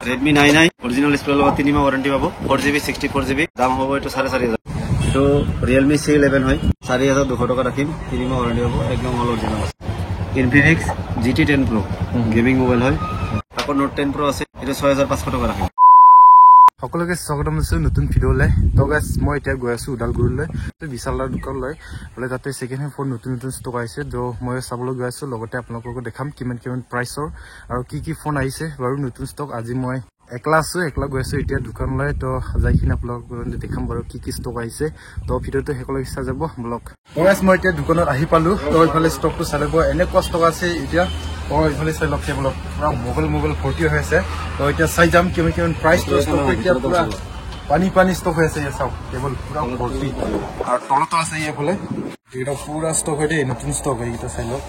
Redmi 9i original display লগত 3 মাহ warranty পাবো 4GB 64GB দাম হবে এটা 4500 তো Realme C11 হয় 4200 টাকা রাখিম 3 মাহ ওয়ারেন্টি পাবো একদম অল অরিজিনাল আছে Infinix GT10 Pro gaming mobile হয় তারপর Note 10 Pro আছে এটা 6500 টাকা রাখিম সকলোকে স্বাগতম আছে নতুন ভিডিওলে তো গাইস মই এতিয়া গৈ আছো উদালগুৰিলৈ তো বিশালৰ দোকানলৈ বলে তাতে সেকেন্ড হ্যান্ড ফোন নতুন নতুন ষ্টক আহিছে তো মই চাবলৈ গৈ আছো লগতে আপোনালোকক দেখাম কিমান প্ৰাইসৰ আৰু কি ফোন আহিছে বাৰু নতুন ষ্টক আজি মই একলা গৈ আছো এতিয়া দোকানলৈ তো যাইখিনি আপোনালোকক দেখাম বাৰু কি ষ্টক আহিছে তো ভিডিওটো হেকলৈ ইচ্ছা যাব ব্লগ তো গাইস মই এতিয়া দোকানত আহি পালো তো ইফালে ষ্টকটো চালেব এনে ষ্টক আছে এতিয়া তো ইফালে চাই লক্ষ্য ব্লগ পুৰা মোবাইল ভৰ্তি হৈ আছে তো এতিয়া চাই যাম কিমান প্ৰাইস তো ষ্টক এতিয়া পুৰা পানী ষ্টক হৈ আছে চাও কেবল পুৰা ভৰ্তি আৰু তলতো আছে ইফালে এটা পুৰা ষ্টক হৈ দেই নতুন ষ্টক এইটা চাই লওক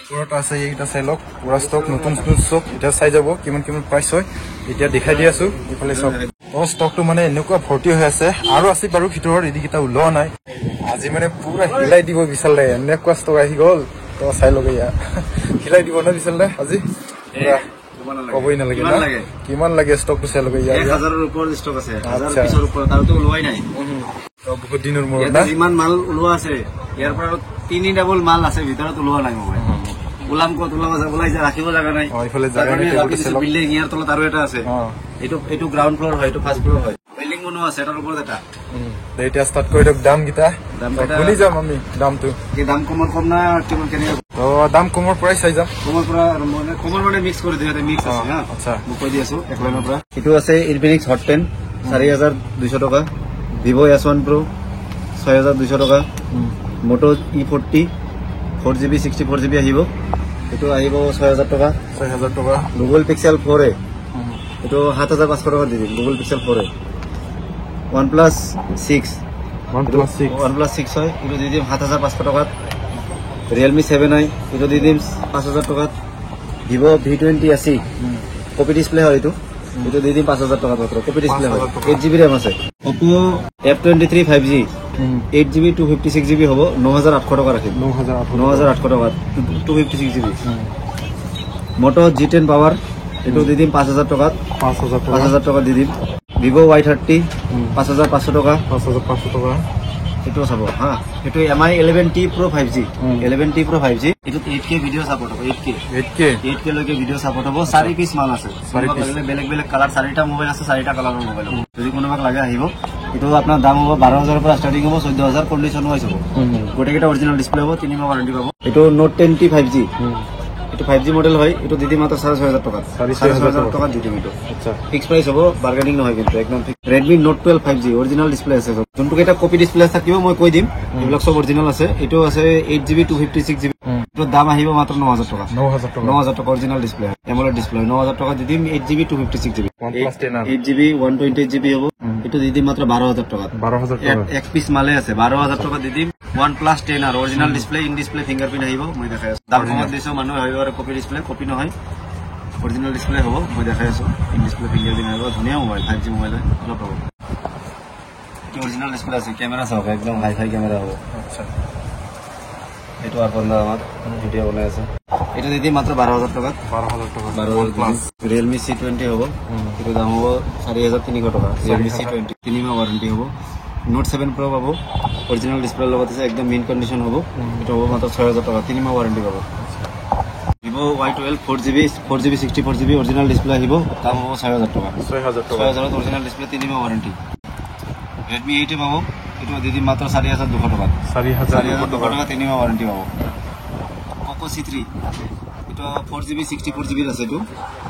পুরোটা আছে এইটা চাই লওক পুরা স্টক নতুন স্টক এটা চাই যাব কিমান প্ৰাইস হয় এতিয়া দেখাই দি আছো ইফালে সব ও স্টকটো মানে এনেকুৱা ভৰ্তি হৈ আছে আৰু আছে বাৰু ভিতৰৰ এদিকিটা ওলোৱা নাই আজি মানে পুৰা হিলাই দিব বিচাৰলে এনেকুৱা ষ্টক আহি গল তো চাই লওক ইয়া হিলাই দিব না বিচাৰলে আজি কবই নালাগে না কিমান লাগে স্টকটো চাই লওক ইয়া 1000 ৰ ওপৰ ষ্টক আছে 1000 পিছৰ ওপৰ তাৰটো ওলোৱাই নাই তো বহুত দিনৰ মূৰত না ইমান মাল ওলোৱা আছে ইয়াৰ পৰা 3 ডাবল মাল আছে ভিতৰত ওলোৱা নাই মোবাইল গোলাম কত ওলাইছে ৰাখিব জায়গা নাই ইফালে জায়গা নাই বিল্ডিং ইয়াৰ তলত আৰু এটা আছে এইটো গ্ৰাউন্ড ফ্লোৰ হয় এইটো ফাৰ্স্ট ফ্লোৰ হয় বিল্ডিং বনোৱা আছে এটাৰ ওপৰত এটা এতিয়া স্টাৰ্ট কৰি দিয়ক দাম গিটা শুনি যাম আমি দামটো কি দাম কম না কিমান কেনে তো দাম কমৰ পৰাই চাই যাম কমৰ মানে মিক্স কৰি দিও মিক্স আছে হা আচ্ছা মই কৈ দি আছো এক লাইনৰ পৰা এটো আছে Infinix Hot 10 4200 টাকা Vivo S1 Pro 6200 টাকা Moto E40 4GB 64GB আহিব এটো আহিব 6000 টাকা Google Pixel 4a এটো 7500 টাকা দিবি Google Pixel 4a OnePlus 6 হয় এটো দি দিম 7500 টাকা Realme 7i এটো দি দিম 5000 টাকা Vivo V20 কপি ডিসপ্লে হয় এটো এটো দি দিম 5000 টাকা মাত্র কপি ডিসপ্লে হয় 8GB RAM আছে Oppo F23 5G 8GB 256GB হবো 9800 টাকা রাখি 9800 টাকা 256GB Moto G10 Power এটো দি দিম 5000 টাকা 5000 টাকা দি দিম Vivo Y30 5500 টাকা 5500 টাকা এটো চাবো হ্যাঁ এটো MI 11T Pro 5G 11T Pro 5G এটো 8K ভিডিও সাপোর্ট হবে 8K লগে ভিডিও সাপোর্ট হবে 4 পিস মাল আছে বেলেগ কালার 4টা মোবাইল আছে 4টা কালারের মোবাইল হবে যদি কোনোবাক লাগে আহিব এটো আপনার দাম হবে 12000 পৰা স্টার্টিং হবে 14000 কন্ডিশন হইছে গোটেকেটা অরিজিনাল ডিসপ্লে হবে 3 মাহ ওয়ারেন্টি পাবো এটো Note 10T 5G এটো 5G মডেল হয় এটো দিদি মাত্র 6500 টাকা 6500 টাকা দিদি এটো আচ্ছা ফিক্স প্রাইস হবে বার্গেনিং নহয় কিন্তু একদম fix Redmi Note 12 5G original display আছে যোনটো এটা কপি ডিসপ্লে থাকিব মই কই দিম এবিলাক সব অরিজিনাল আছে এটো আছে 8GB 256GB এটো দাম আহিব মাত্র 9000 টাকা 9000 টাকা অরিজিনাল ডিসপ্লে AMOLED ডিসপ্লে 9000 টাকা দি দিম 8GB 256GB 8GB 128GB হবে এটো দি দিম মাত্র 12000 টাকা 12000 টাকা এক পিস মালে আছে 12000 টাকা দি দিম OnePlus 10 আর original display in display fingerprint আহিব মই দেখাই আছো দাম কম দিছো মানুহ হইব আর কপি ডিসপ্লে কপি নহয় অরিজিনাল ডিসপ্লে হ'ব মই দেখাই আছো ইন ডিসপ্লে ফিঙ্গারপ্রিন্ট আহিব ধুনিয়া মোবাইল 5G মোবাইল অলপ হ'ব অরিজিনাল ডিসপ্লে আছে ক্যামেরা সহ একদম হাই ক্যামেরা হবে আচ্ছা এটো আর বন্ধ আমার ভিডিও বনাই আছে এটা দিদি মাত্র 12000 টাকা 12000 প্লাস Realme C20 হবে এর দাম হবে 4300 টাকা Realme C20 3 মাহ ওয়ারেন্টি হবে Note 7 Pro পাবো অরিজিনাল ডিসপ্লে লগত আছে একদম মিন কন্ডিশন হবে এটা হবে মাত্র 6000 টাকা 3 মাহ ওয়ারেন্টি পাবো Vivo Y12 4GB 64GB original display আহিব দাম হবে 6000 টাকা 6000 অরিজিনাল ডিসপ্লে 3 মাহ ওয়ারেন্টি Redmi 8 পাবো এটা দিদি মাত্র 4200 টাকা 4200 টাকা 3 মাহ ওয়ারেন্টি পাবো Oppo C3 এটা 4GB 64GB আছে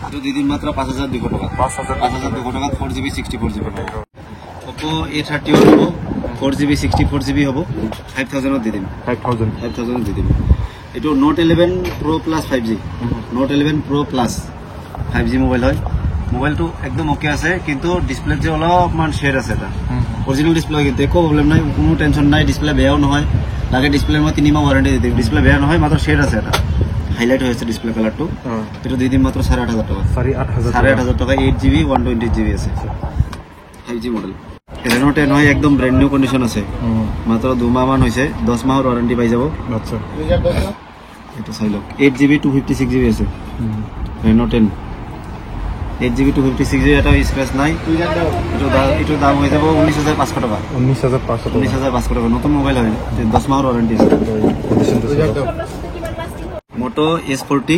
এটা দিদি মাত্র 5200 টাকা 5200 টাকা 4GB 64GB Oppo A30 হবো 4GB 64GB হবো 5000 দি দিম 5000 দি দিম এটো Note 11 Pro Plus 5G Note 11 Pro Plus 5G mobile হয় মোবাইলটো একদম ওকে আছে কিন্তু ডিসপ্লে যে অলপমান শেড আছে এটা অরিজিনাল ডিসপ্লে কিন্তু কোনো প্রবলেম নাই কোনো টেনশন নাই ডিসপ্লে বেয়াও নহয় লাগে ডিসপ্লের মধ্যে 3 মাহ ওয়ারেন্টি দিতে ডিসপ্লে বেয়া নহয় মাত্র শেড আছে এটা হাইলাইট হয়েছে ডিসপ্লে কালারটো এটা দিদি মাত্র 8500 টাকা 8500 টাকা 8GB 128GB আছে 5G মডেল Reno 10 হয় একদম ব্র্যান্ড নিউ কন্ডিশন আছে মাত্র 2 মাহ মান হইছে 10 মাহৰ ওয়ারেন্টি পাই যাব আচ্ছা এটা চাই লওক 8GB 256GB আছে Reno 10 8GB 256GB এটা স্পেস নাই এটো দাম হয়ে যাব 19500 টাকা 19500 টাকা নতুন মোবাইল হয় 10 মাসের ওয়ারেন্টি আছে Moto S40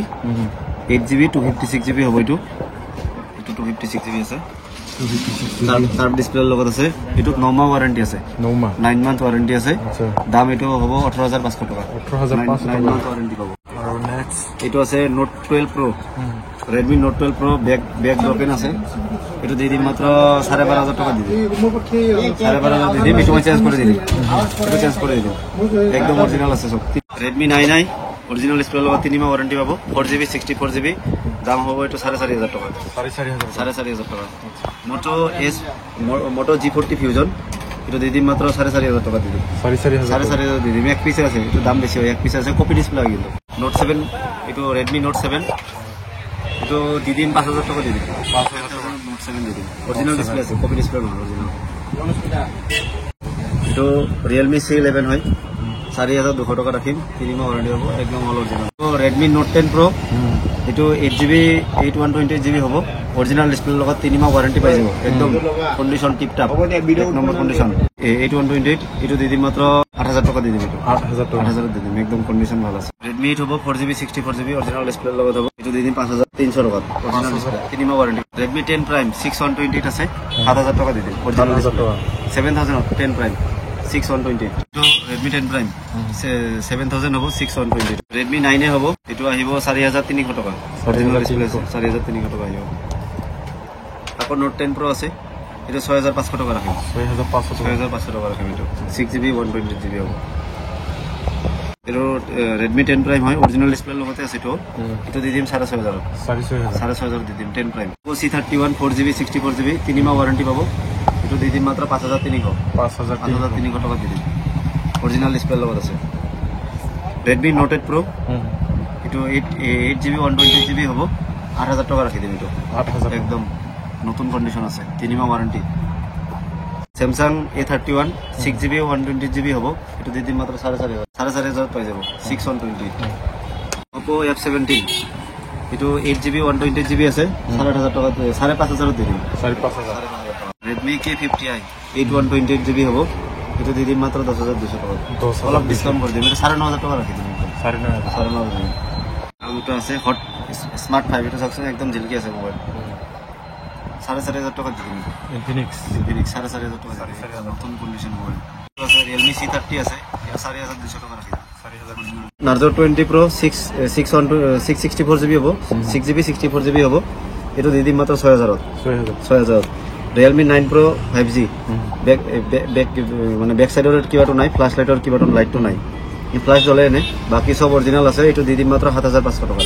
8GB 256GB হবে এটো 256GB আছে তার ডিসপ্লেৰ লগত আছে এটো 9 মাহ ওয়ারেন্টি আছে 9 মান্থ ওয়ারেন্টি আছে দাম এটো হ'ব 18500 টাকা 18500 9 মান্থ ওয়ারেন্টি পাবো আৰু নেক্সট এটো আছে Note 12 Pro Redmi Note 12 Pro back broken আছে এটো দি দিম মাত্র 12500 টাকা দিবি 12500 দিবি এটো চেঞ্জ করে দিবি এটো চেঞ্জ করে দিবি একদম অরিজিনাল আছে সব Redmi 9i অরিজিনাল ডিসপ্লেৰ লগত 3 মাহ ওয়ারেন্টি পাবো 4GB 64GB দাম হ'ব এটো 4500 টাকা 4500 টাকা Moto G40 Fusion এটো দি দিম মাত্র 4500 টাকা দিবি 4500 দিবি এক পিস আছে এটো দাম বেশি হয় এক পিস আছে কপি ডিসপ্লে কিন্তু Note 7 এটো Redmi Note 7 এটো দি দিম 5000 টাকা দিবি 5000 টাকা Note 7 দিবি অরিজিনাল ডিসপ্লে আছে কপি ডিসপ্লে নয় অরিজিনাল এটো Realme C11 হয় 4200 টাকা রাখিম 3 মাহ ওয়ারেন্টি হবে একদম অল অরিজিনাল তো Redmi Note 10 Pro এটো 8GB 8128GB হবে অরিজিনাল ডিসপ্লে লগত 3 মাহ ওয়ারেন্টি পাই যাব একদম কন্ডিশন টিপ টপ নম্বর কন্ডিশন 8128 এটো দি দিম মাত্র 8000 টাকা দি দিবি 8000 দি দিম একদম কন্ডিশন ভালো আছে Redmi 8 হবে 4GB 64GB অরিজিনাল ডিসপ্লে লগত হবে এটো দি দিম 5300 টাকা অরিজিনাল ডিসপ্লে 3 মাহ ওয়ারেন্টি Redmi 10 Prime 6128 আছে 7000 টাকা দি দিম অরিজিনাল ডিসপ্লে 7000 10 Prime 6128 তো Redmi 10 Prime 7000 হবো 6128 Redmi 9 এ হবো এটো আহিব 4300 টাকা অরিজিনাল ডিসপ্লে 4300 টাকা আহিব তারপর Note 10 Pro আছে এটা 6500 টাকা রাখিম 6500 টাকা রাখিম এটা 6GB 128GB হবো এটো Redmi 10 Prime হয় অরিজিনাল ডিসপ্লে লগতে আছে এটা দি দিম 6500 দি দিম 10 Prime C31 4GB 64GB 3 মাহ ওয়ারেন্টি পাবো এটো দি দিম মাত্র 5300 টাকা দি দিম অরিজিনাল ডিসপ্লে লগত আছে Redmi Note 8 Pro এটো 8GB 128GB হবো 8000 টাকা রাখি দিম এটো 8000 একদম নতুন কন্ডিশন আছে 3 মাহ warranty Samsung A31 6GB 128GB হবো এটো দি দিম মাত্র 4500 পাই যাব 6128 Oppo F17 এটো 8GB 128GB আছে 8500 টাকা 5500 দি দিম 5500 Redmi K50i 8128GB হবো এটো দি দিম মাত্র 10200 টাকা অলপ ডিসকাউন্ট করে দিম এটা 9500 টাকা রাখি দিম 9500 আর এটা আছে হট স্মার্ট 5 এটা সবসময় একদম ঝিলকি আছে মোবাইল 4500 টাকা দিন Infinix 4500 টাকা নতুন কন্ডিশন মোবাইল আছে Realme C30 আছে 4200 টাকা রাখি 4000 Narzo 20 Pro 664GB হবো 6GB 64GB হবো এটো দি দিম মাত্র 6000 Realme 9 Pro 5G ব্যাক মানে ব্যাক সাইডৰ কিবাটো নাই ফ্ল্যাশ লাইটৰ কিবাটো লাইটটো নাই এই ফ্ল্যাশ জ্বলে নে বাকি সব অরিজিনাল আছে এটো দি দিম মাত্র 7500 টাকা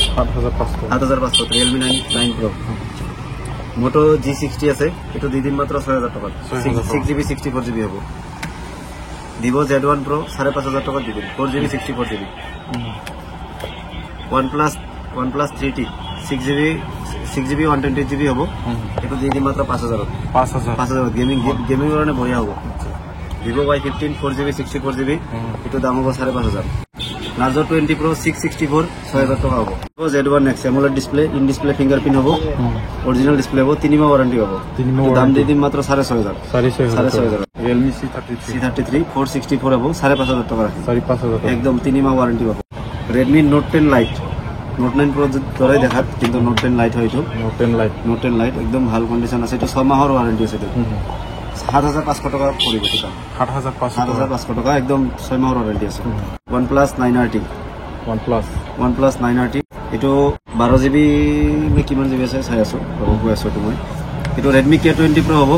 7500 Realme 9 Pro Moto G60 আছে এটো দি দিম মাত্র 6000 টাকা 6GB 64GB হবে Vivo Z1 Pro 5500 টাকা দি দিম 4GB 64GB OnePlus 3T 6GB 128GB হবে এটো দি দিম মাত্র 5000 গেমিং কারণে বঢ়িয়া হবে Vivo Y15 4GB 64GB এটো দাম হবে 5500 Narzo 20 Pro 664 6000 টাকা হবে Z1 Next AMOLED display in display fingerprint হবে অরিজিনাল ডিসপ্লে হবে 3 মাহ ওয়ারেন্টি হবে দাম দিয়ে দিন মাত্র 6500 Realme C33 464 হবে 5500 টাকা রাখি 5500 একদম 3 মাহ ওয়ারেন্টি হবে Redmi Note 10 Lite Note 9 Pro ধরাই দেখাত কিন্তু Note 10 Lite হয়তো Note 10 Lite একদম ভালো কন্ডিশন আছে এটা 6 মাহৰ ওয়ারেন্টি আছে এটা 7500 টাকা পড়িব এটা 7500 টাকা একদম 6 মাহৰ ওয়ারেন্টি আছে OnePlus 9RT এটো 12GB নে কিমান জিবি আছে চাই আছো গৈ আছো তুমি এটো Redmi K20 Pro হ'ব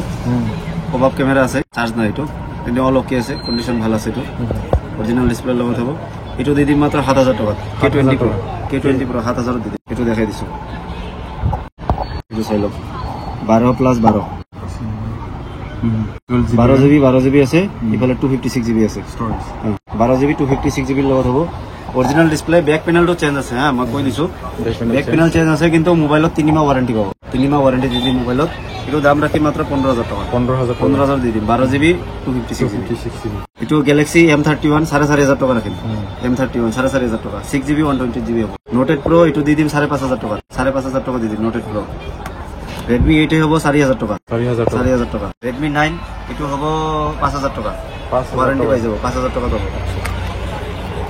পপআপ ক্যামেরা আছে চার্জ নাই এটো কিন্তু অল ওকে আছে কন্ডিশন ভালো আছে এটো অরিজিনাল ডিসপ্লে লগত হ'ব এটো দি দিম মাত্র 7000 টাকা K20 Pro 7000 দি দিম এটো দেখাই দিছো এটো চাই লওক 12+12 12GB আছে ইফালে 256GB আছে স্টোরেজ 12GB 256GB লগত হ'ব অরিজিনাল ডিসপ্লে ব্যাক প্যানেলটো চেঞ্জ আছে হ্যাঁ মই কই দিছো ব্যাক প্যানেল চেঞ্জ আছে কিন্তু মোবাইলত 3 মাহ ওয়ারেন্টি পাবো 3 মাহ ওয়ারেন্টি দিদি মোবাইলত এটো দাম রাখি মাত্র 15000 টাকা 15000 দিয়ে দিন 12 জিবি 256 জিবি এটো গ্যালাক্সি M31 4500 টাকা রাখেন M31 4500 টাকা 6 জিবি 120 জিবি হবে নোটেড প্রো এটো দিয়ে দিন 5500 টাকা 5500 টাকা দিয়ে দিন নোটেড প্রো Redmi 8 হবো 4000 টাকা 4000 টাকা Redmi 9 এটো হবো 5000 টাকা ওয়ারেন্টি পাই যাব 5000 টাকা দেব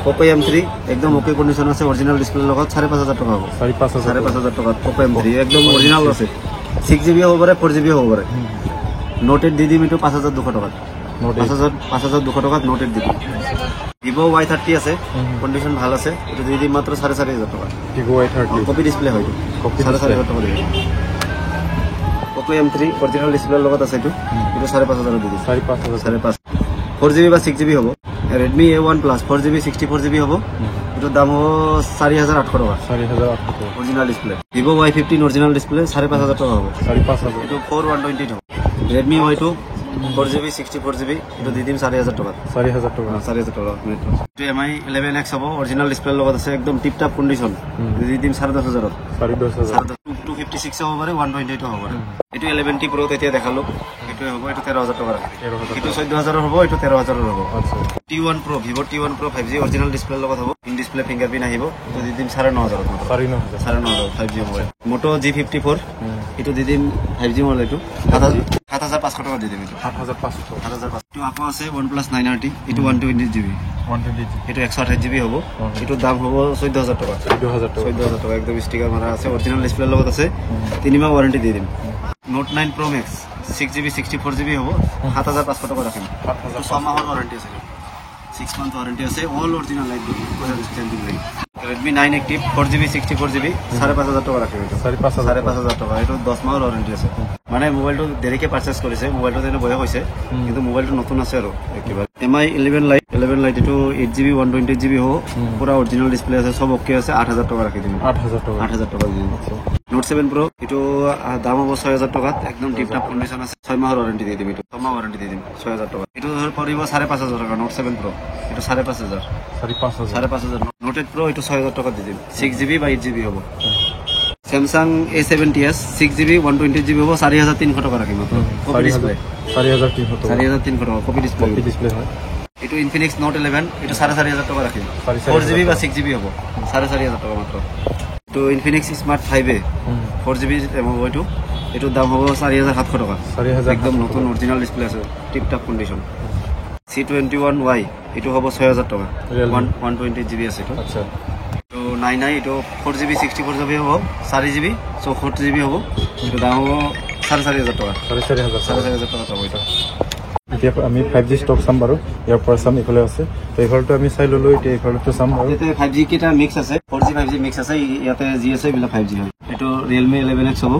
Poco M3 একদম ওকে কন্ডিশন আছে অরিজিনাল ডিসপ্লে লগত 5500 টাকা হবে 5500 টাকা Poco M3 একদম অরিজিনাল আছে 6GB হবে পারে 4GB হবে পারে নোটেড দিদি মিটো 5200 টাকা 5200 টাকা নোটেড দিদি Vivo Y30 আছে কন্ডিশন ভালো আছে এটা দিদি মাত্র 4500 টাকা Vivo Y30 কপি ডিসপ্লে হয় 4500 টাকা দিদি Poco M3 অরিজিনাল ডিসপ্লে লগত আছে এটা 5500 দিদি 5500 4GB বা 6GB হবে Redmi A1 Plus 4GB 64GB হবে এটার দাম হবে 4800 টাকা 4800 original display Vivo Y15 original display 5500 টাকা হবে 5500 এটা 4120 হবে Redmi Y2 4GB 64GB এটা দিয়ে দিন 4000 টাকা 4000 টাকা এটা MI 11X হবে অরিজিনাল ডিসপ্লে লগত আছে একদম টিপ টপ কন্ডিশন দিয়ে দিন 10500 256 হবে পারে 128 হবে এটা 11T Pro তেতিয়া দেখালো এটা হবে এটা 13000 টাকা এটা 14000 হবে এটা 13000 হবে আচ্ছা T1 Pro Vivo T1 Pro 5G original display লগত হবে ইন ডিসপ্লে ফিঙ্গারপ্রিন্ট আহিব তো দি দিন 9500 5G মোবাইল Moto G54 এটা দি দিন 5G মোবাইল এটা 7500 টাকা দি দিম এটা 7500 তো আপো আছে OnePlus 9RT এটা 120GB এটা 128GB হবে এটার দাম হবে 14000 টাকা 14000 টাকা একদম স্টিকার মারা আছে অরিজিনাল ডিসপ্লে লগত আছে 3 মাস ওয়ারেন্টি দিয়ে দিম Note 9 Pro Max 6GB 64GB হবে 7500 টাকা রাখেন 6 মাস ওয়ারেন্টি আছে 6 মান্থ ওয়ারেন্টি আছে অল অরিজিনাল লাইট দিবি standing light Redmi 9 Active 4GB 64GB 5500 টাকা রাখেন এটা 5500 টাকা এটা 10 মাস ওয়ারেন্টি আছে মানে মোবাইলটো দেরিকে পারচেজ কৰিছে মোবাইলটো যেন বয়া হৈছে কিন্তু মোবাইলটো নতুন আছে আৰু একেবাৰে MI 11 লাইট এটো 8GB 128GB হ'ব পুরা অরিজিনাল ডিসপ্লে আছে সব ওকে আছে 8000 টাকা রাখি দিম 8000 টাকা দিম Note 7 Pro এটো দাম হবে 6000 টাকা একদম টিপ টপ কন্ডিশন আছে 6 মাস ওয়ারেন্টি দিয়ে দিম এটো 6 মাস ওয়ারেন্টি দিয়ে দিম 6000 টাকা এটো ধর পড়িব 5500 টাকা Note 7 Pro এটো 5500 Note 8 Pro এটো 6000 টাকা দিয়ে দিম 6GB বা 8GB হবে Samsung A70s 6GB 120GB হবে 4300 টাকা রাখি মাত্র কপি ডিসপ্লে 4300 টাকা কপি ডিসপ্লে হয় এটো Infinix Note 11 এটো 4500 টাকা রাখি 4GB বা 6GB হবে 4500 টাকা মাত্র তো Infinix Smart 5A 4GB মোবাইলটো এটোর দাম হবে 4700 টাকা একদম নতুন অরিজিনাল ডিসপ্লে আছে টিপ টপ কন্ডিশন C21Y এটো হবে 6000 টাকা 120GB আছে এটো আচ্ছা তো 99 এটো 4GB 64GB হবে 4GB 64GB হবে এটো দাম হবে 4500 টাকা 4500 টাকা পাবো এটা এতিয়া আমি 5G স্টক চাম বাৰু ইয়াৰ পৰা চাম ইফালে আছে তো ইফালটো আমি চাই ললো এতিয়া ইফালটো চাম আৰু এতে 5G কেটা মিক্স আছে 4G 5G মিক্স আছে ইয়াতে জি আছে বিলা 5G হয় এটো Realme 11X হ'ব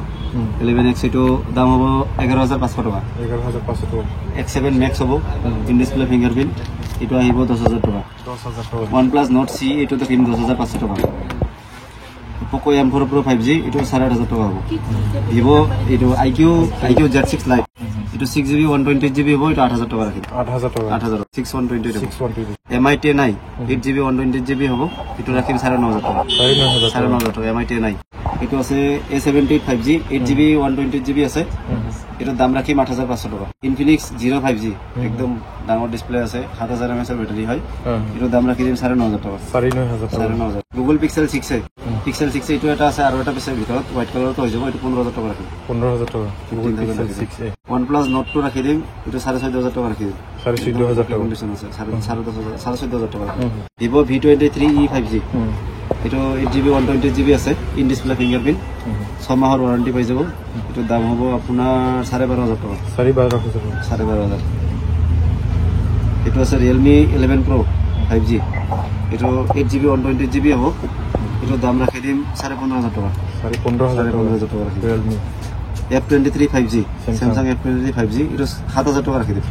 11X এটো দাম হ'ব 11500 টাকা 11500 টাকা X7 Max হ'ব ইন ডিসপ্লে ফিঙ্গারপ্রিন্ট এটো আহিব 10000 টাকা 10000 টাকা OnePlus Note C এটো তো কিন 10500 টাকা Poco M4 Pro 5G এটো 8500 টাকা হ'ব Vivo এটো IQ Z6 Lite এটো 6GB 120GB হবে এটা 8000 টাকা রাখি 8000 টাকা 8000 620 MI 10i 8GB 120GB হবে এটা রাখি 9500 টাকা 9500 টাকা MI 10i এটো আছে A70 5G 8GB 120GB আছে এটার দাম রাখি 8500 টাকা Infinix Zero 5G একদম ডাঙর ডিসপ্লে আছে 7000 mAh এর ব্যাটারি হয় এটার দাম রাখি 9500 টাকা 9500 Google Pixel 6a এটো এটা আছে আর এটা পিছে ভিতৰত হোয়াইট কালার তো হই যাব এটা 15000 টাকা রাখি 15000 টাকা Google Pixel 6a OnePlus Note 2 রাখি দিম এটা 4500 টাকা রাখি দিম 4500 টাকা কন্ডিশন আছে 4500 টাকা Vivo V23e 5G এটো 8GB 120GB আছে ইন ডিসপ্লে ফিঙ্গারপ্রিন্ট 6 মাহৰ ওয়ারেন্টি পাই যাব এটার দাম হবে আপনার 12500 টাকা 12500 এটো আছে Realme 11 Pro 5G এটো 8GB 120GB হবে এটার দাম রাখি দিম 15,500 টাকা 15,500 টাকা রাখি Realme F23 5G Samsung F23 5G এটা 7000 টাকা রাখি দিম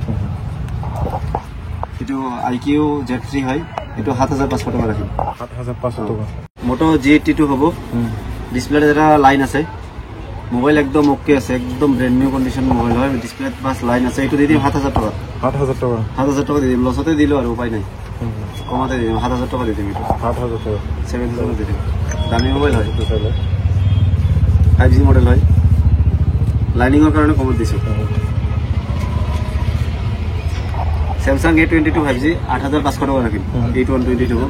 এটো IQ Z3 হয় এটা 7500 টাকা রাখি 7500 টাকা Moto G82 হবে ডিসপ্লে যেটা লাইন আছে মোবাইল একদম ওকে আছে একদম ব্র্যান্ড নিউ কন্ডিশন মোবাইল হয় ডিসপ্লে বাস লাইন আছে এটো দিদি 7000 টাকা 7000 টাকা দিদি লসতে দিলো আর উপায় নাই কমাতে দিদি 7000 টাকা দিদি এটা 7000 টাকা 7000 দিদি দামি মোবাইল হয় 5G মডেল হয় লাইনিঙৰ কাৰণে কমত দিছো Samsung A22 5G 8500 টাকা ৰাখিম 8122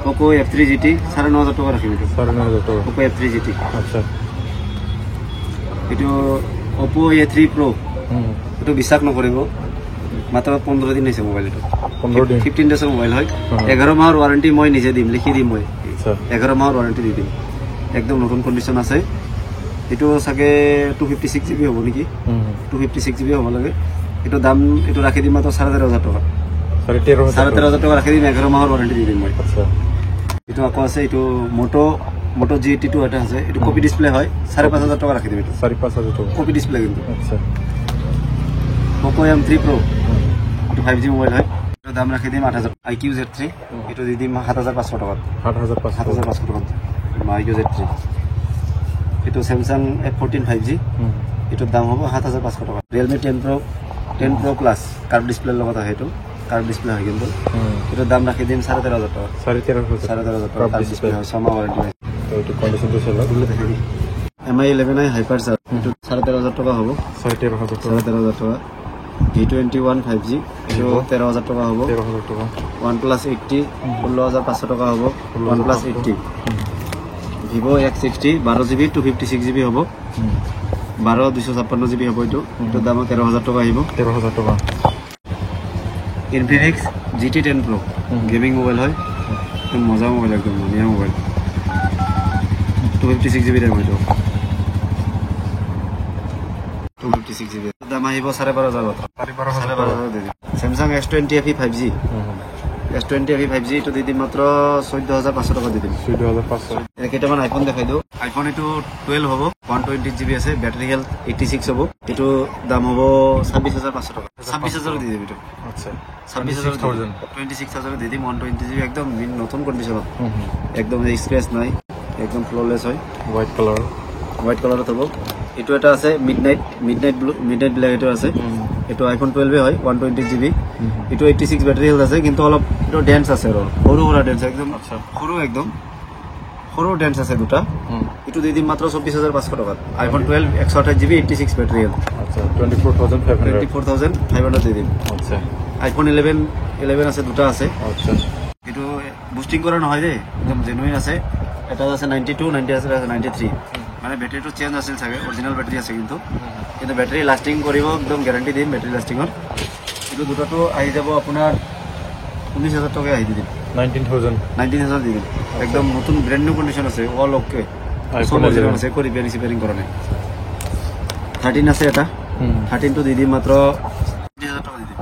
Poco F3 GT 9500 টাকা ৰাখিম 9500 টাকা Poco F3 GT আচ্ছা এটো Oppo A3 Pro এটো বিশ্বাস নকৰিব মাত্ৰ 15 দিন হৈছে মোবাইল এটো 15 দিন 15 ডেছৰ মোবাইল হয় 11 মাহৰ ওয়াৰেন্টি মই নিজে দিম লিখি দিম মই আচ্ছা 11 মাহৰ ওয়াৰেন্টি দি দিম একদম নতুন কন্ডিশন আছে এটো সাকে 256 GB হ'ব নেকি 256 GB হ'ব লাগে এটো দাম এটো ৰাখি দিম মাত্ৰ 13500 টাকা 13500 টাকা ৰাখি দিম 11 মাহৰ ওয়াৰেন্টি দি দিম মই আচ্ছা এটো আকৌ আছে এটো মোটো GT2 এটা আছে এটো কপি ডিসপ্লে হয় 5500 টাকা ৰাখি দিম এটো 5500 টাকা কপি ডিসপ্লে কিন্তু আচ্ছা Poco M3 Pro এটো 5G মোবাইল হয় এটো দাম ৰাখি দিম 8000 IQ Z3 এটো দি দিম 7500 টাকা 7500 টাকা IQ Z3 এটো Samsung F14 5G এটো দাম হ'ব 7500 টাকা Realme 10 Pro Plus curve display লগত আছে এটো কার্ভ ডিসপ্লে হয় কিন্তু এটো দাম রাখি দিম 13500 টাকা 13500 টাকা কার্ভ ডিসপ্লে হয় সমা ওয়ারেন্টি তো এটো কন্ডিশন তো চলা বলে দেখি MI 11i হাইপার স্যার এটো 13500 টাকা হবে 13500 টাকা G21 5G এটো 13000 টাকা হবে 13000 টাকা OnePlus 80 16500 টাকা হবে OnePlus 80 Vivo X60 12GB 256GB হবে 12256GB হবে এটো দাম 13000 টাকা আহিব 13000 টাকা Infinix GT10 Pro gaming mobile হয় একদম মজা মোবাইল একদম মনিয়া মোবাইল 256GB RAM হইতো 256GB দাম আহিব 12500 দিদি Samsung S20 FE 5G S20 FE 5G এটো দিদি মাত্ৰ 14500 টাকা দিদিম 14500 কেইটামান আইফোন দেখাই দিও আইফোন এটো 12 হ'ব 120GB আছে ব্যাটারি হেলথ 86 হ'ব এটো দাম হ'ব 26500 টাকা 26000 দি দিবি তো আচ্ছা 26000 দি দিম 120GB একদম নতুন কন্ডিশন একদম স্ক্র্যাচ নাই একদম ফ্ললেস হয় হোয়াইট কালাৰত হ'ব এটো এটা আছে মিডনাইট ব্ল্যাক এটো আছে এটো আইফোন 12 হয় 120GB এটো 86 ব্যাটারি হেলথ আছে কিন্তু অলপ এটো ডেন্স আছে সৰু ডেন্স একদম আচ্ছা সৰু ডেন্স আছে দুটা এটো দি দিম মাত্ৰ 24500 টাকা আইফোন 12 128GB 86 ব্যাটারি হেলথ আচ্ছা 24500 দি দিম আচ্ছা আইফোন 11 আছে দুটা আছে আচ্ছা এটো বুস্টিং কৰা নহয় দে একদম জেনুইন আছে এটা আছে 92 90 আছে 93 মানে ব্যাটারিটো চেঞ্জ আছিল থাকে অরিজিনাল ব্যাটারি আছে কিন্তু ব্যাটারি লাস্টিং কৰিব একদম গ্যাৰান্টি দিম ব্যাটাৰি লাস্টিংৰ এটো দুটাটো আহি যাব আপোনাৰ 19000 টাকা আহি দিম 19000 দিম একদম নতুন ব্ৰ্যান্ড নিউ কন্ডিশন আছে অল ওকে আইফোন অৰিজিনাল আছে কৰি ৰিপেয়াৰিং কৰনে 13 আছে এটা 13 তো দি দিম মাত্ৰ 30000 টাকা দি দিম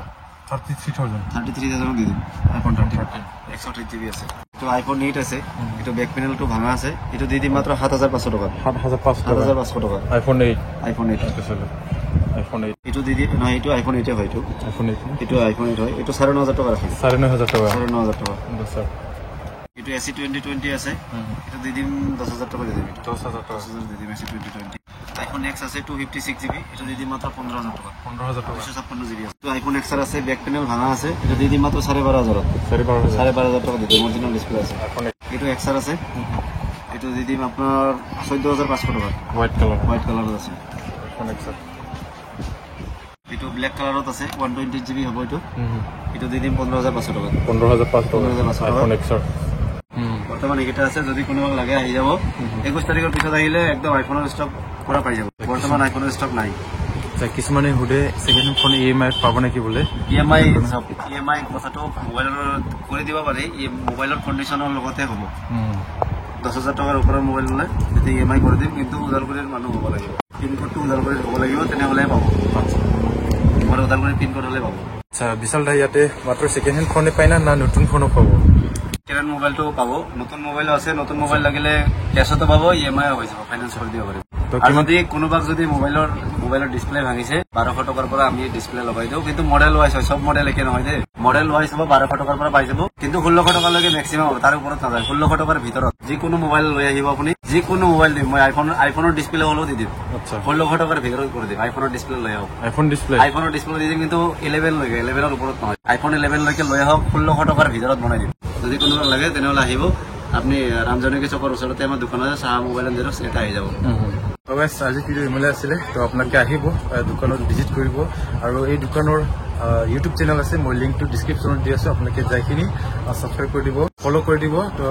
33000 দি দিম আইফোন 13 128GB আছে তো আইফোন 8 আছে এটো ব্যাক প্যানেলটো ভাঙা আছে এটো দি দিম মাত্ৰ 7500 টাকা 7500 টাকা আইফোন 8 চলে আইফোন 8 এটো দি দিম না এটো আইফোন 8 হয় এটো আইফোন 8 হয় এটো 9500 টাকা রাখি 9500 টাকা স্যার এটো AC2020 আছে এটো দি দিম 10000 টাকা দি দিম 10000 দি দিম AC2020 আইফোন X আছে 256GB এটো দি দিম মাত্ৰ 15000 টাকা 256GB আছে তো আইফোন X আছে ব্যাক প্যানেল ভাঙা আছে এটো দি দিম মাত্ৰ 12500 টাকা দি দিম অৰিজিনাল ডিসপ্লে আছে আইফোন এটো X আছে এটো দি দিম আপোনাৰ 14500 টাকা হোয়াইট কালার আছে আইফোন X এটো ব্ল্যাক কালারত আছে 120GB হ'ব এটো দি দিম 15500 টাকা 15500 আইফোন X বর্তমান এটা আছে যদি কোনোবাক লাগে আহি যাব 21 তাৰিখৰ পিছত আহিলে একদম আইফোনৰ ষ্টক পুৰা পাই যাব বৰ্তমান আইফোনৰ ষ্টক নাই কিছুমানে হুদে সেকেন্ড ফোন EMI পাব নাকি বলে EMI কথাটো মোবাইলৰ কৰি দিব পাৰি এই মোবাইলৰ কন্ডিশনৰ লগতে হ'ব 10000 টাকাৰ ওপৰৰ মোবাইল ললে যদি EMI কৰি দিম কিন্তু উদালগুৰিৰ মানুহ হ'ব লাগিব পিনকোডটো উদালগুৰিৰ হ'ব লাগিব তেনেহলে পাব মোৰ উদালগুৰিৰ পিনকোড হলে পাব আচ্ছা বিশাল দা ইয়াতে মাত্ৰ সেকেন্ড হ্যান্ড ফোনে পাই না নতুন ফোনও পাব কেন মোবাইলটো পাব নতুন মোবাইল আছে নতুন মোবাইল লাগিলে ক্যাশতো পাব EMI হৈ যাব ফাইনান্স কৰি দিব পাৰিব আৰু যদি কোনোবাক যদি মোবাইলৰ ডিসপ্লে ভাঙিছে 1200 টাকাৰ পৰা আমি ডিসপ্লে লগাই দিও কিন্তু মডেল ওয়াইজ হয় সব মডেল একে নহয় দে মডেল ওয়াইজ হ'ব 1200 টাকাৰ পৰা পাই যাব কিন্তু 1600 টাকা লৈকে ম্যাক্সিমাম হ'ব তাৰ ওপৰত নাযায় 1600 টাকাৰ ভিতৰত যি কোনো মোবাইল লৈ আহিব আপুনি যি কোনো মোবাইল দিম মই আইফোনৰ ডিসপ্লে হলো দি দিম আচ্ছা 1600 টাকাৰ ভিতৰত কৰি দিম আইফোনৰ ডিসপ্লে লৈ আহক আইফোনৰ ডিসপ্লে দি দিম কিন্তু 11 লৈকে 11 ৰ ওপৰত নহয় আইফোন 11 লৈকে লৈ আহক 1600 টাকাৰ ভিতৰত বনাই দিম যদি কোনোবাক লাগে তেনেহলে আহিব আপনি ৰামজনকে চকৰ ওচৰতে আমাৰ দোকান আছে চাহ মোবাইল জেৰক্স এটা আহি যাব তো গাইজ আজি ভিডিঅ' ইমানে আছিলে তো আপোনালোকে আহিব দোকানত ভিজিট কৰিব আৰু এই দোকানৰ ইউটিউব চেনেল আছে মই লিংকটো ডিছক্ৰিপশ্যনত দি আছো আপোনালোকে যাইখিনি ছাবস্ক্ৰাইব কৰি দিব ফ'ল' কৰি দিব তো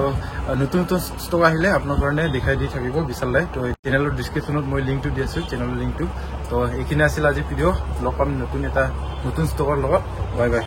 নতুন নতুন ষ্টক আহিলে আপোনাৰ কাৰণে দেখাই দি থাকিব বিশালদাই তো চেনেলৰ ডিছক্ৰিপশ্যনত মই লিংকটো দি আছো চেনেলৰ লিংকটো তো এইখিনি আছিল আজি ভিডিঅ' লগ পাম নতুন ষ্টকৰ লগত বাই বাই